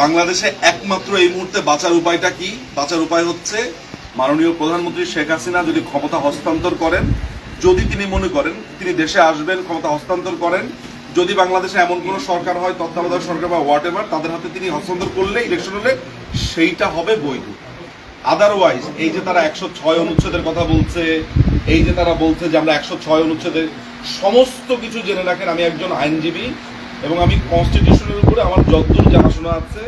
বাংলাদেশে একমাত্র এই মুহূর্তে বাঁচার উপায়টা কি? বাঁচার উপায় হচ্ছে মাননীয় প্রধানমন্ত্রী শেখ হাসিনা যদি ক্ষমতা হস্তান্তর করেন, যদি তিনি মনে করেন তিনি দেশে আসবেন, ক্ষমতা হস্তান্তর করেন, যদি বাংলাদেশে এমন কোনো সরকার হয়, তত্ত্বাবধায়ক সরকার বা হোয়াট এভার, তাদের হাতে তিনি হস্তান্তর করলে, ইলেকশন হলে সেইটা হবে বৈধ। আদারওয়াইজ এই যে তারা 106 অনুচ্ছেদের কথা বলছে, এই যে তারা বলছে যে আমরা 106 অনুচ্ছেদের সমস্ত কিছু জেনে রাখেন, আমি একজন আইনজীবী এবং আমি কনস্টিটিউশনের উপরে আমার যতদূর জানাশোনা আছে,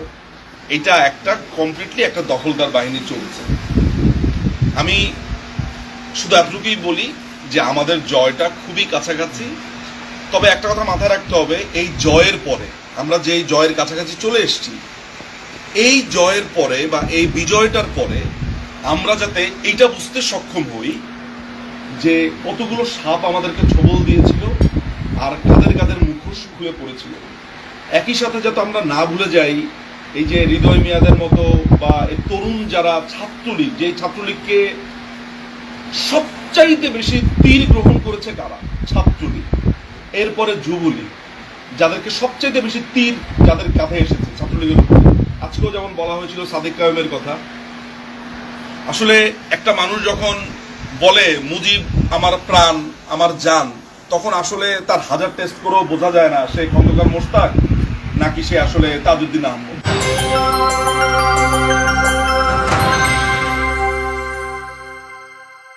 এটা একটা কমপ্লিটলি একটা দখলদার বাহিনী চলছে। আমি শুধু এতটুকুই বলি যে আমাদের জয়টা খুবই কাছাকাছি। তবে একটা কথা মাথায় রাখতে হবে, এই জয়ের পরে আমরা যে জয়ের কাছাকাছি চলে এসেছি, এই জয়ের পরে বা এই বিজয়টার পরে আমরা যাতে এইটা বুঝতে সক্ষম হই যে কতগুলো সাপ আমাদেরকে ছবল দিয়েছিল আর কাদের কাদের মুখোশ খুলে পড়েছিল। একই সাথে যাতে আমরা না ভুলে যাই এই যে হৃদয় মিয়াদের মতো বা এই তরুণ যারা ছাত্রলীগ, যে ছাত্রলীগকে সবচাইতে বেশি তীর গ্রহণ করেছে কারা? ছাত্রলীগ, এরপরে যুবলীগ, যাদেরকে সবচাইতে বেশি তীর যাদের কাঁধে এসেছে ছাত্রলীগের উপরে। আজকেও যেমন বলা হয়েছিল সাদিক কায়েমের কথা। আসলে একটা মানুষ যখন বলে মুজিব আমার প্রাণ, আমার জান, তখন আসলে তার হাজার টেস্ট করেও বোঝা যায় না সে খন্দকার মোশতাক নাকি সে আসলে তাজউদ্দিন আহমদ।